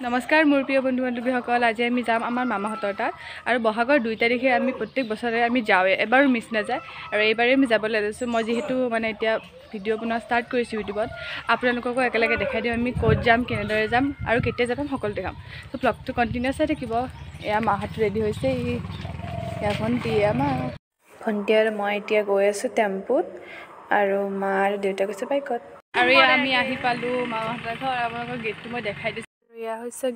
নমস্কাৰ মোৰ প্ৰিয় বন্ধু বান্ধৱীসকল, আজি আমি যাম আমাৰ মামাহঁতৰ তাত আৰু বহাগৰ 2 তাৰিখে আমি প্ৰত্যেক বছৰে আমি যাওঁৱে, এবাৰো মিছ নাযায় আৰু এইবাৰেই আমি যাবলৈ লৈছোঁ। মই যিহেতু এতিয়া ভিডিঅ' বনোৱা ষ্টাৰ্ট কৰিছোঁ ইউটিউবত, আপোনালোককো একেলগে দেখাই দিম আমি ক'ত যাম, কেনেদৰে যাম আৰু কেতিয়া যাম সকলো দেখাম। ত' ব্লগটো কণ্টিনিউছ হৈ থাকিব। এয়া মাহঁত ৰেডি হৈছে, এয়া ভণ্টি, ভণ্টি আৰু মই এতিয়া গৈ আছোঁ টেম্পুত আৰু মা আৰু দেউতা গৈছে বাইকত। আৰু এয়া আমি আহি পালোঁ মামাহঁতৰ ঘৰ। আপোনালোকৰ গেটটো মই দেখাই দিছোঁ। এয়া হৈছে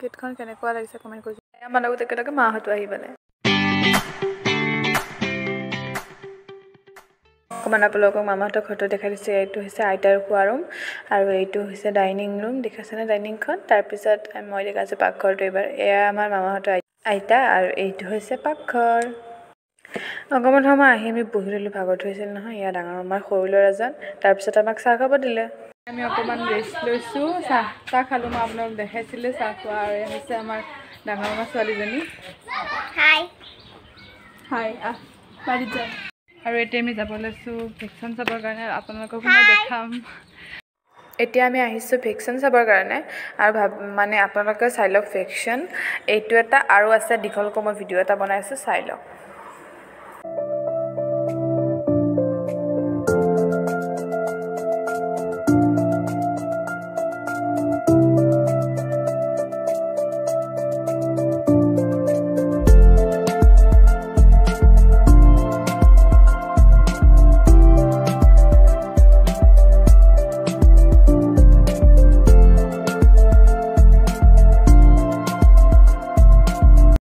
গেটখন কেনেকুৱা লাগিছে কমেণ্ট কৰিছোঁ। আমাৰ লগত একেলগে মাহঁতো আহি পালে। অকণমান আপোনালোকক মামাহঁতৰ ঘৰটো দেখাই দিছোঁ। এইটো হৈছে আইতাৰ খোৱা ৰুম আৰু এইটো হৈছে ডাইনিং ৰুম, দেখাছেনে ডাইনিংখন। তাৰপিছত মই দেখাইছোঁ পাকঘৰটো এইবাৰ। এয়া আমাৰ মামাহঁতৰ আইতা আৰু এইটো হৈছে পাকঘৰ। অকণমান সময় আহি আমি বহি ল'লোঁ, ভাগৰ ধৰিছিল নহয়। এয়া ডাঙৰ মামাৰ সৰু ল'ৰাজন। তাৰপিছত আমাক চাহ খাব দিলে। আমি অকণমান ৰেষ্ট লৈছোঁ, চাহ খালোঁ। মই আপোনালোক দেখাইছিলোঁ চাহ খোৱা। আৰু এয়া হৈছে আমাৰ ডাঙৰ মামাৰ ছোৱালীজনী। হাই বাৰীত যাম। আৰু এতিয়া আমি যাব লৈছোঁ ভেকচিন চাবৰ কাৰণে, আপোনালোককো মই দেখাম। এতিয়া আমি আহিছোঁ ভেকচিন চাবৰ কাৰণে আৰু আপোনালোকে চাই লওক ভেকচিন। এইটো এটা আৰু আছে দীঘলকৈ মই ভিডিঅ' এটা বনাইছোঁ, চাই লওক।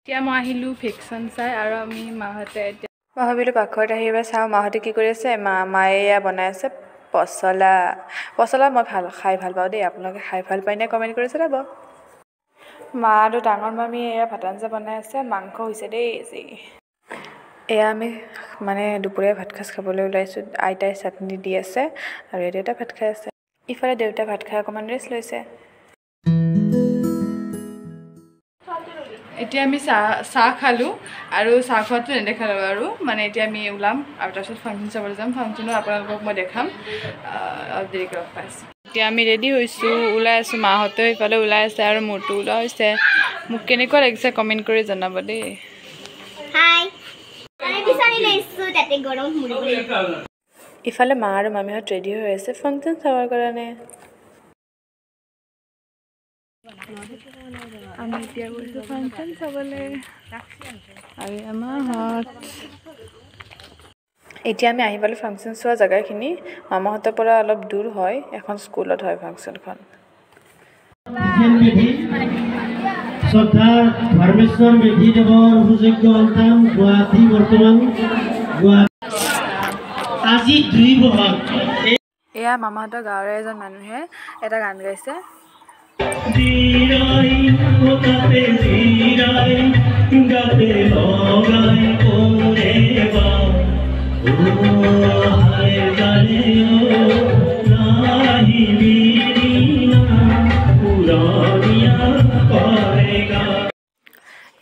এতিয়া মই আহিলোঁ ভেকচিন চাই আৰু আমি মাহঁতে এতিয়া মই ভাবিলোঁ পাকঘৰত আহি এবাৰ চাওঁ মাহঁতে কি কৰি আছে। মায়ে এয়া বনাই আছে পচলা। মই খাই ভাল পাওঁ দেই। আপোনালোকে খাই ভাল পায় নে কমেণ্ট কৰি জনাব। মা আৰু ডাঙৰ মামী এয়া ভাত আঞ্জা বনাই আছে, মাংস হৈছে দেই আজি। এয়া আমি দুপৰীয়া ভাত সাজ খাবলৈ ওলাইছোঁ। আইতাই চাটনি দি আছে আৰু দেউতা ভাত খাই আছে। ইফালে দেউতা ভাত খাই অকণমান ৰেষ্ট লৈছে। এতিয়া আমি চাহ খালোঁ আৰু চাহ খোৱাটো নেদেখালোঁ আৰু এতিয়া আমি ওলাম আৰু তাৰপিছত ফাংচন চাবলৈ যাম। ফাংচনো আপোনালোকক মই দেখাম অলপ দেৰিকৈ পাইছোঁ। এতিয়া আমি ৰেডি হৈছোঁ, ওলাই আছোঁ। মাহঁতেও ইফালে ওলাই আছে আৰু মোৰতো ওলোৱা হৈছে। মোক কেনেকুৱা লাগিছে কমেণ্ট কৰি জনাব দেই। ইফালে মা আৰু মামীহঁত ৰেডি হৈ আছে ফাংচন চাবৰ কাৰণে। আমি এতিয়া গৈছোঁ ফাংচন চাবলৈ আৰু মামাহঁত। এতিয়া আমি আহি পালোঁ ফাংচন চোৱা জেগাখিনি। মামাহঁতৰ পৰা অলপ দূৰ হয়, এখন স্কুলত হয় ফাংচনখন। শ্ৰদ্ধা ধৰ্মেশ্বৰ মেধিদেৱৰ সুযোগ্য সন্তান গুৱাহাটী বৰ্তমান আজি 2 বহাগ। এয়া মামাহঁতৰ গাঁৱৰে এজন মানুহে এটা গান গাইছে।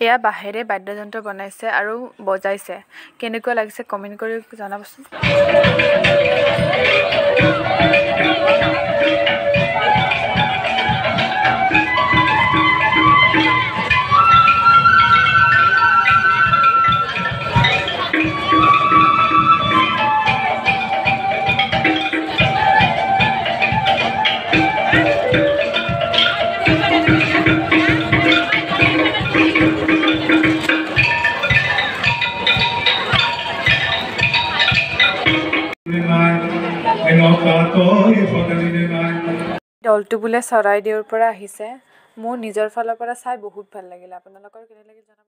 এয়া বাঁহেৰে বাদ্যযন্ত্ৰ বনাইছে আৰু বজাইছে। কেনেকুৱা লাগিছে কমেণ্ট কৰি জনাবচোন। দলটো বোলে চৰাইদেউৰ পৰা আহিছে। মোৰ নিজৰ ফালৰ পৰা চাই বহুত ভাল লাগিলে। আপোনালোকৰ কেনে লাগিল জনাব।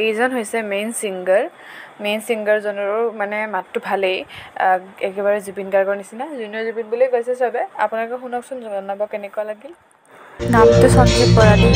এইজন হৈছে মেইন ছিংগাৰজনৰো মানে মাতটো ভালেই, একেবাৰে জুবিন গাৰ্গৰ নিচিনা, জুনিয়ৰ জুবিন বুলি কৈছে চবে। আপোনালোকে শুনকচোন, জনাব কেনেকুৱা লাগিল। নামটো সঞ্জীৱ বৰালী।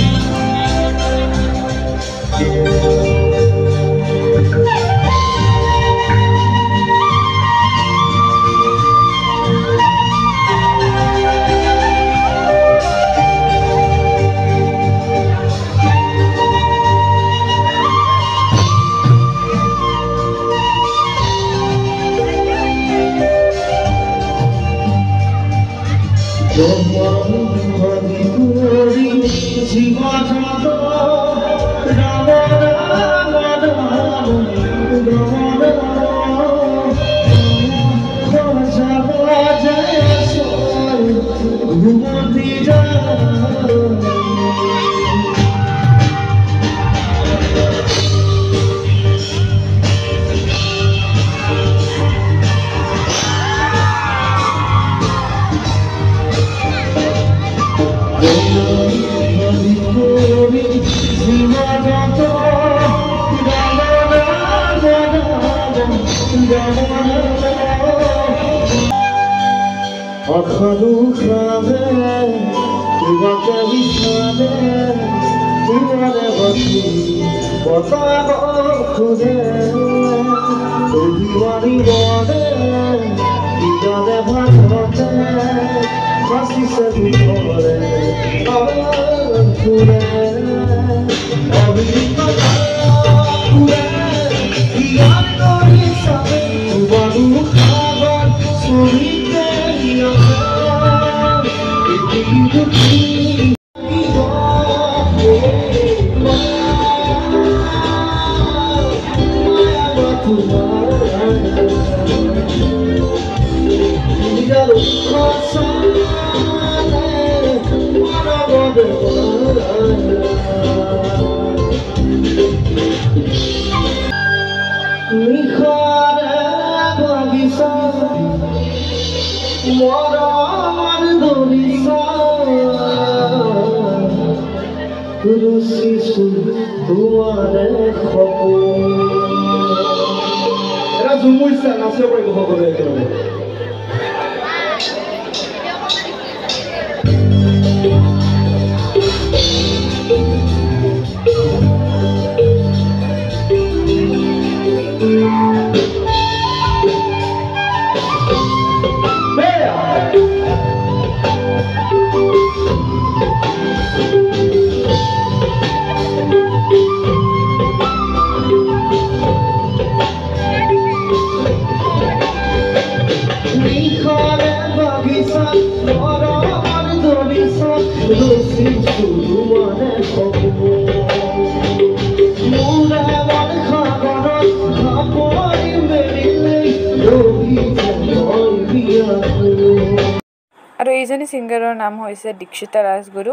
আৰু এইজনী ছিংগাৰৰ নাম হৈছে দীক্ষিতা ৰাজগুৰু,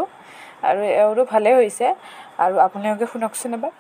আৰু এওঁৰো ভালে হৈছে। আৰু আপোনালোকে শুনকচোন এবাৰ।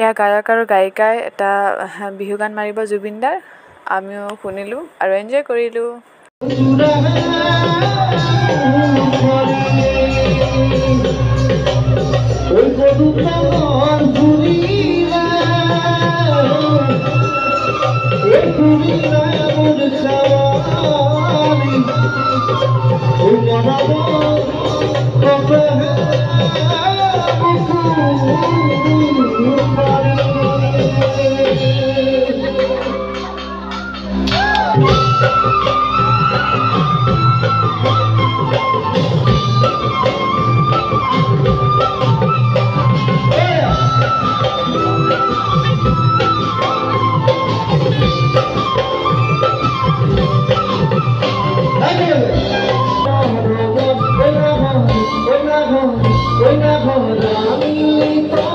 এয়া গায়ক আৰু গায়িকাই এটা বিহু গান মাৰিব জুবিনদাৰ, আমিও শুনিলোঁ আৰু এনজয় কৰিলোঁ। When I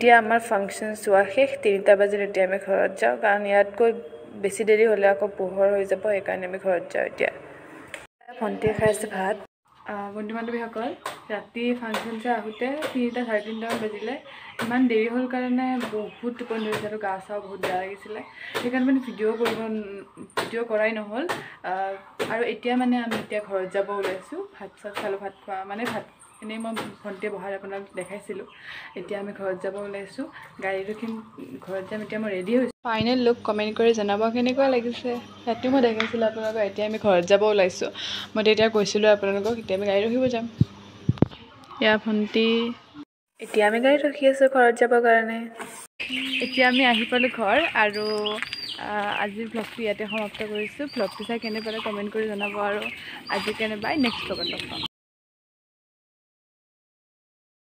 এতিয়া আমাৰ ফাংচন চোৱা শেষ 3টা বাজিত এতিয়া আমি ঘৰত যাওঁ কাৰণ ইয়াতকৈ বেছি দেৰি হ'লে আকৌ পোহৰ হৈ যাব সেইকাৰণে আমি ঘৰত যাওঁ এতিয়া ভণ্টিয়ে খাই আছে ভাত বন্ধু বান্ধৱীসকল ৰাতি ফাংচন চাই আহোঁতে 3টা 3:30 বাজিলে ইমান দেৰি হ'ল কাৰণে বহুত টোপনি ধৰিছে আৰু গা চাও বহুত বেয়া লাগিছিলে সেইকাৰণে মানে ভিডিঅ' কৰাই নহ'ল আৰু এতিয়া মানে আমি এতিয়া ঘৰত যাব ওলাইছোঁ ভাত চাত খালোঁ ভাত খোৱা মানে ভাত এনেই মই ভণ্টিয়ে বহাই আপোনাক দেখাইছিলোঁ এতিয়া আমি ঘৰত যাব ওলাইছোঁ গাড়ী ৰখিম ঘৰত যাম এতিয়া মই ৰেডি হৈছোঁ ফাইনেল লুক কমেণ্ট কৰি জনাব কেনেকুৱা লাগিছে ৰাতিও মই দেখাইছিলোঁ আপোনালোকক এতিয়া আমি ঘৰত যাব ওলাইছোঁ মই তেতিয়া কৈছিলোঁ আপোনালোকক এতিয়া আমি গাড়ী ৰখিব যাম এয়া ভণ্টি এতিয়া আমি গাড়ীত ৰখি আছোঁ ঘৰত যাবৰ কাৰণে এতিয়া আমি আহি পালোঁ ঘৰ আৰু আজিৰ ভ্লগটো ইয়াতে সমাপ্ত কৰিছোঁ ভ্লগটো চাই কেনে পালে কমেণ্ট কৰি জনাব আৰু আজি কেনে বাই নেক্সট ভ্লগত লগ পাম